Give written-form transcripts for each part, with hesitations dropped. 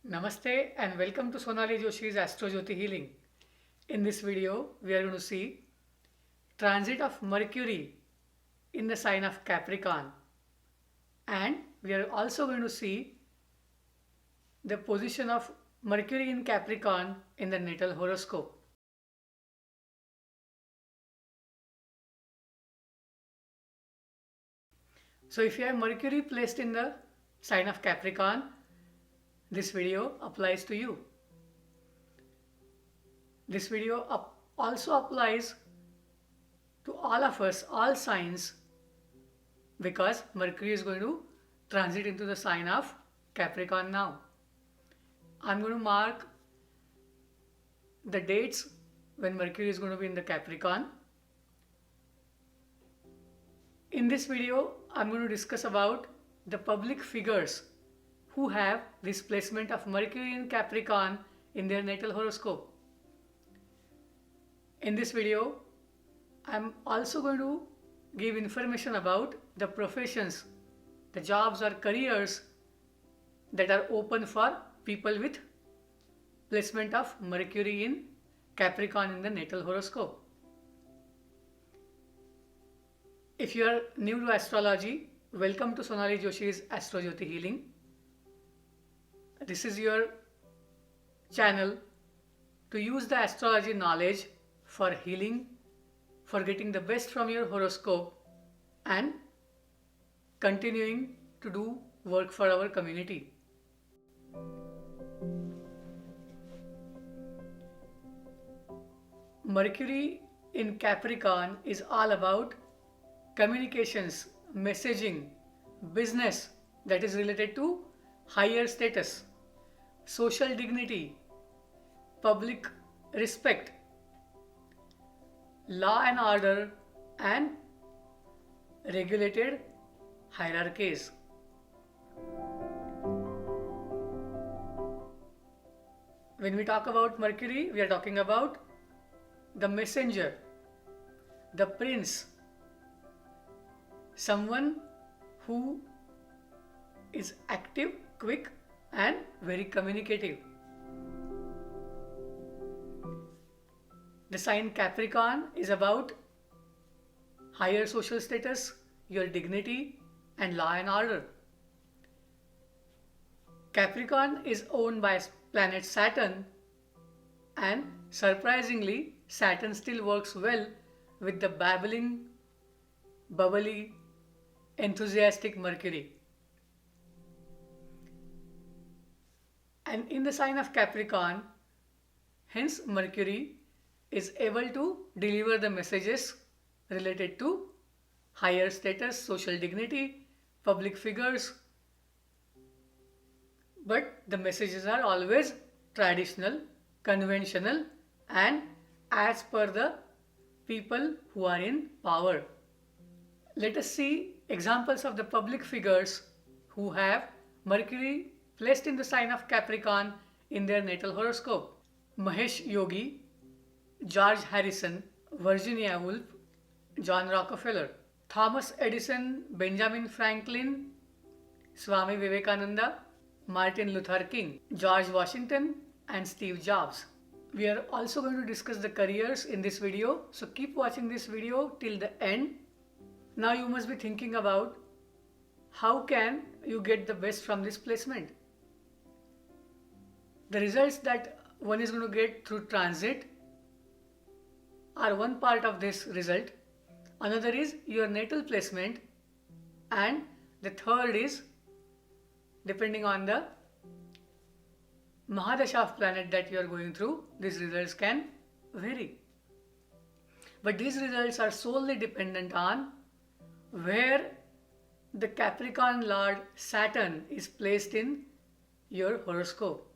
Namaste and welcome to Sonali Joshi's Astro Jyoti Healing. In this video, we are going to see transit of Mercury in the sign of Capricorn, and we are also going to see the position of Mercury in Capricorn in the natal horoscope. So if you have Mercury placed in the sign of Capricorn, this video applies to you. This video also applies to all of us, all signs, because Mercury is going to transit into the sign of Capricorn now. I'm going to mark the dates when Mercury is going to be in the Capricorn. In this video, I'm going to discuss about the public figures who have this placement of Mercury in Capricorn in their natal horoscope. In this video, I'm also going to give information about the professions, the jobs or careers that are open for people with placement of Mercury in Capricorn in the natal horoscope. If you are new to astrology, welcome to Sonali Joshi's Astro Jyoti Healing. This is your channel to use the astrology knowledge for healing, for getting the best from your horoscope, and continuing to do work for our community. Mercury in Capricorn is all about communications, messaging, business that is related to higher status, social dignity, public respect, law and order, and regulated hierarchies. When we talk about Mercury, we are talking about the messenger, the prince, someone who is active, quick, and very communicative. The sign Capricorn is about higher social status, your dignity, and law and order. Capricorn is owned by planet Saturn, and surprisingly, Saturn still works well with the babbling, bubbly, enthusiastic Mercury. And in the sign of Capricorn, hence Mercury is able to deliver the messages related to higher status, social dignity, public figures. But the messages are always traditional, conventional, and as per the people who are in power. Let us see examples of the public figures who have Mercury placed in the sign of Capricorn in their natal horoscope. Mahesh Yogi, George Harrison, Virginia Woolf, John Rockefeller, Thomas Edison, Benjamin Franklin, Swami Vivekananda, Martin Luther King, George Washington, and Steve Jobs. We are also going to discuss the careers in this video, so keep watching this video till the end. Now you must be thinking about how can you get the best from this placement. The results that one is going to get through transit are one part of this result. Another is your natal placement, and the third is depending on the Mahadasha of planet that you are going through, these results can vary. But these results are solely dependent on where the Capricorn Lord Saturn is placed in your horoscope.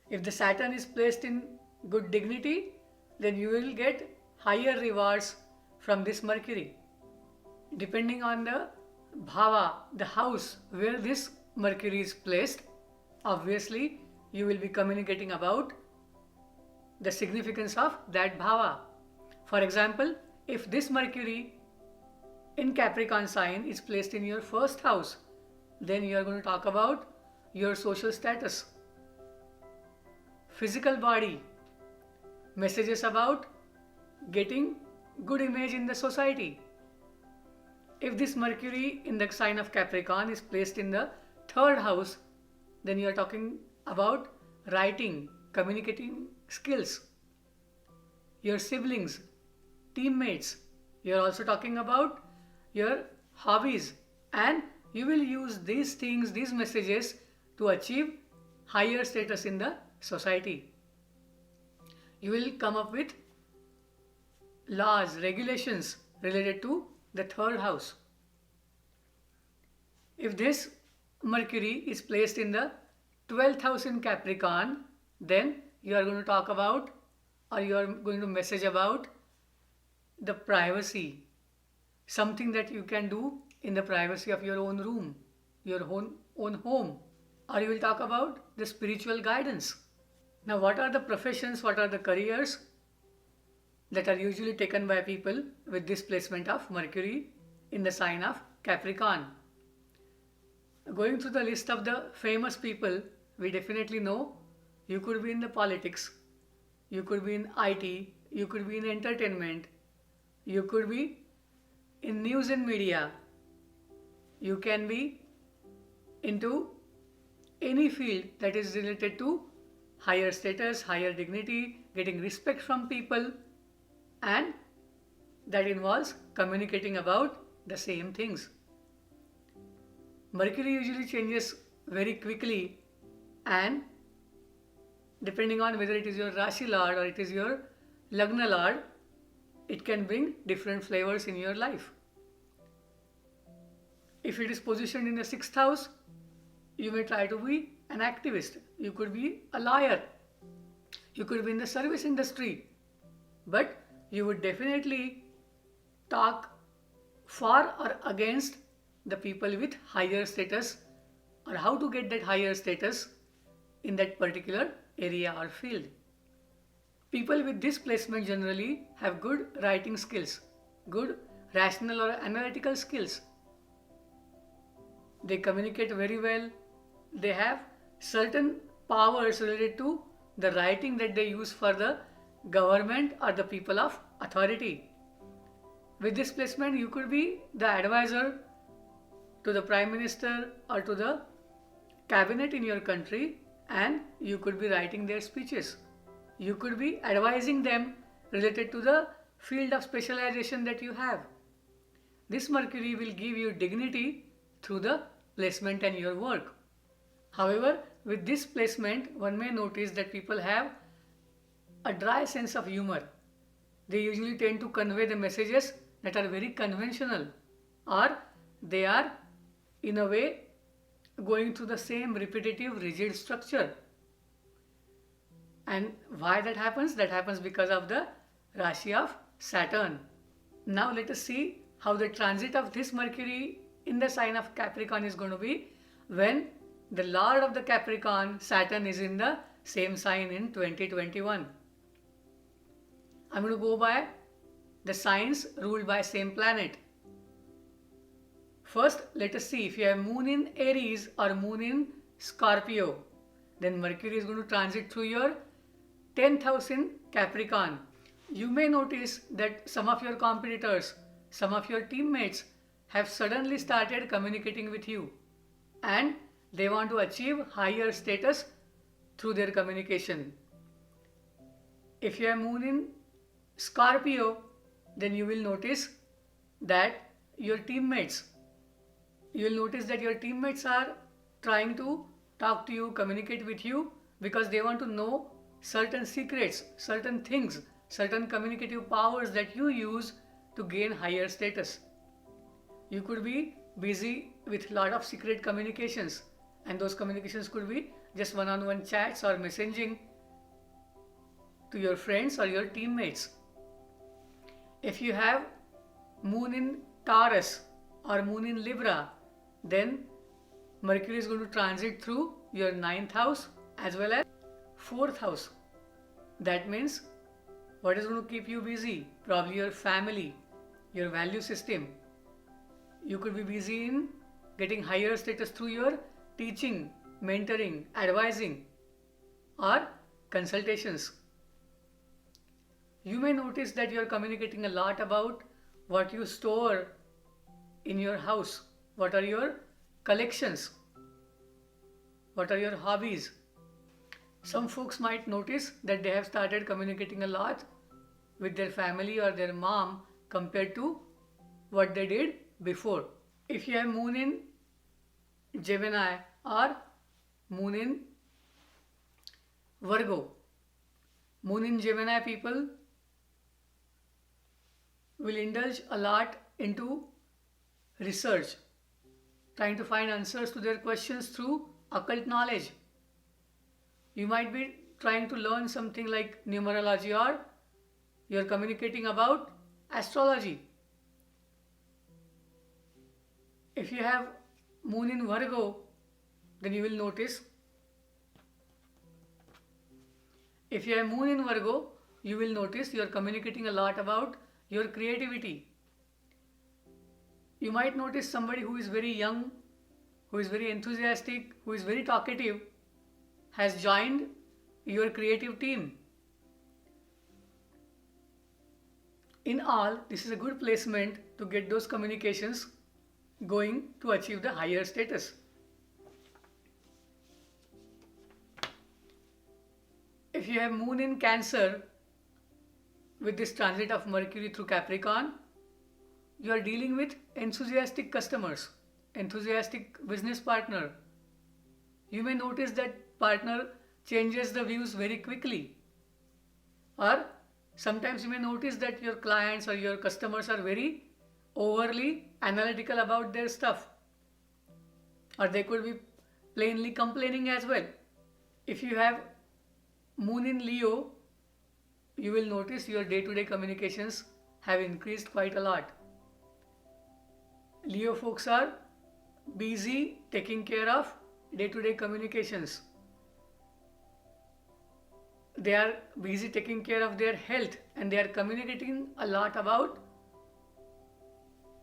If the Saturn is placed in good dignity, then you will get higher rewards from this Mercury. Depending on the bhava, the house where this Mercury is placed, obviously you will be communicating about the significance of that bhava. For example, if this Mercury in Capricorn sign is placed in your first house, then you are going to talk about your social status, physical body, messages about getting good image in the society. If this Mercury in the sign of Capricorn is placed in the third house, then you are talking about writing, communicating skills, your siblings, teammates. You are also talking about your hobbies, and you will use these things, these messages to achieve higher status in the society. You will come up with laws, regulations related to the third house. If this Mercury is placed in the 12th house in Capricorn, then you are going to talk about, or you are going to message about the privacy, something that you can do in the privacy of your own room, your own home, or you will talk about the spiritual guidance. Now, what are the professions, what are the careers that are usually taken by people with this placement of Mercury in the sign of Capricorn? Going through the list of the famous people, we definitely know you could be in the politics, you could be in IT, you could be in entertainment, you could be in news and media, you can be into any field that is related to higher status, higher dignity, getting respect from people, and that involves communicating about the same things. Mercury usually changes very quickly, and depending on whether it is your Rashi Lord or it is your Lagna Lord, it can bring different flavors in your life. If it is positioned in the 6th house, you may try to be an activist. You could be a lawyer. You could be in the service industry. But you would definitely talk for or against the people with higher status, or how to get that higher status in that particular area or field. People with this placement generally have good writing skills, good rational or analytical skills. They communicate very well. They have certain powers related to the writing that they use for the government or the people of authority. With this placement, you could be the advisor to the Prime Minister or to the cabinet in your country, and you could be writing their speeches. You could be advising them related to the field of specialization that you have. This Mercury will give you dignity through the placement and your work. However, with this placement, one may notice that people have a dry sense of humor. They usually tend to convey the messages that are very conventional, or they are in a way going through the same repetitive rigid structure. And why that happens? That happens because of the Rashi of Saturn. Now let us see how the transit of this Mercury in the sign of Capricorn is going to be when the Lord of the Capricorn, Saturn, is in the same sign in 2021. I'm going to go by the signs ruled by same planet. First, let us see if you have Moon in Aries or Moon in Scorpio, then Mercury is going to transit through your 10th house in Capricorn. You may notice that some of your competitors, some of your teammates have suddenly started communicating with you, and they want to achieve higher status through their communication. If you have Moon in Scorpio, then you will notice that your teammates are trying to talk to you, communicate with you, because they want to know certain secrets, certain things, certain communicative powers that you use to gain higher status. You could be busy with a lot of secret communications, and those communications could be just one-on-one chats or messaging to your friends or your teammates. If you have Moon in Taurus or Moon in Libra, then Mercury is going to transit through your 9th house as well as 4th house. That means what is going to keep you busy? Probably your family, your value system. You could be busy in getting higher status through your teaching, mentoring, advising, or consultations. You may notice that you are communicating a lot about what you store in your house, what are your collections, what are your hobbies. Some folks might notice that they have started communicating a lot with their family or their mom compared to what they did before. If you have moon in Gemini or moon in Virgo, moon in Gemini people will indulge a lot into research, trying to find answers to their questions through occult knowledge. You might be trying to learn something like numerology, or you're communicating about astrology. If you have moon in Virgo, then you will notice. If you have moon in Virgo, you will notice you are communicating a lot about your creativity. You might notice somebody who is very young, who is very enthusiastic, who is very talkative, has joined your creative team. In all, this is a good placement to get those communications going to achieve the higher status. If you have moon in Cancer with this transit of Mercury through Capricorn, you are dealing with enthusiastic customers, enthusiastic business partner. You may notice that partner changes the views very quickly, or sometimes you may notice that your clients or your customers are very overly analytical about their stuff, or they could be plainly complaining as well. If you have moon in Leo, you will notice your day-to-day communications have increased quite a lot. Leo folks are busy taking care of day-to-day communications. They are busy taking care of their health, and they are communicating a lot about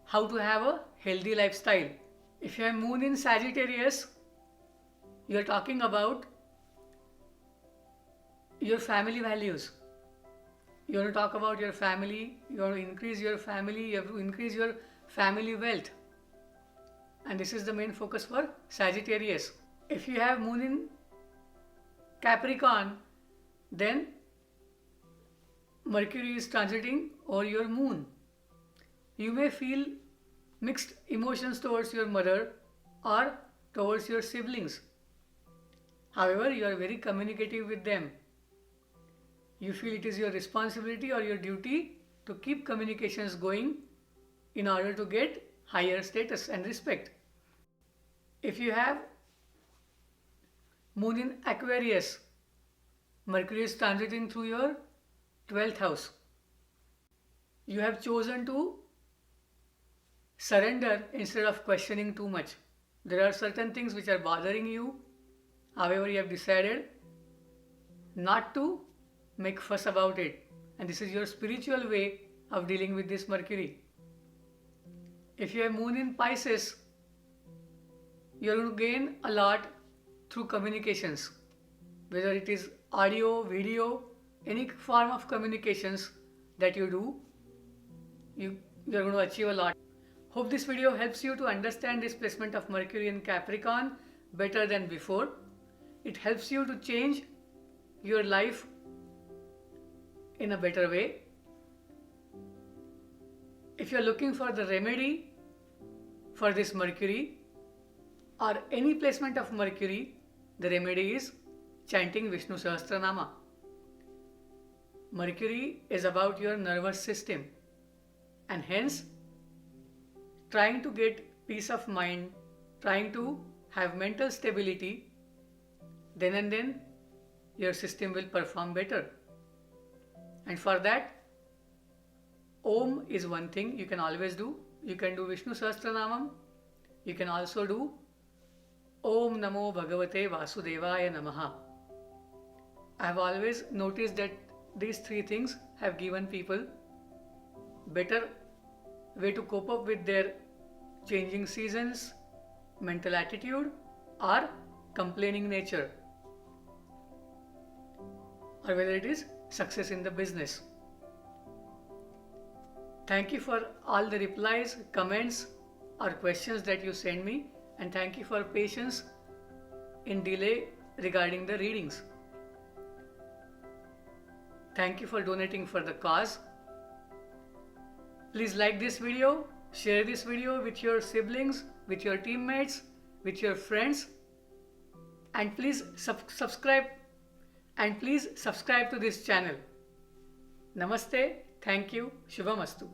how to have a healthy lifestyle. If you have moon in Sagittarius, you are talking about your family values. You want to talk about your family, you want to increase your family, you have to increase your family wealth. And this is the main focus for Sagittarius. If you have moon in Capricorn, then Mercury is transiting over your moon. You may feel mixed emotions towards your mother or towards your siblings. However, you are very communicative with them. You feel it is your responsibility or your duty to keep communications going in order to get higher status and respect. If you have moon in Aquarius, Mercury is transiting through your 12th house. You have chosen to surrender instead of questioning too much. There are certain things which are bothering you. However, you have decided not to make fuss about it. And this is your spiritual way of dealing with this Mercury. If you have moon in Pisces, you are going to gain a lot through communications. Whether it is audio, video, any form of communications that you do, you are going to achieve a lot. Hope this video helps you to understand this placement of Mercury in Capricorn better than before. It helps you to change your life in a better way. If you are looking for the remedy for this Mercury or any placement of Mercury, the remedy is chanting Vishnu Sahasranama. Mercury is about your nervous system, and hence trying to get peace of mind, trying to have mental stability, then and then your system will perform better. And for that, Om is one thing you can always do. You can do Vishnu Sahasranamam. You can also do Om Namo Bhagavate Vasudevaya Namaha. I have always noticed that these three things have given people better way to cope up with their changing seasons, mental attitude, or complaining nature. or whether it is success in the business. Thank you for all the replies, comments, or questions that you send me, and thank you for patience in delay regarding the readings. Thank you for donating for the cause. Please like this video, share this video with your siblings, with your teammates, with your friends, and please subscribe to this channel. Namaste, thank you, Shubhamastu.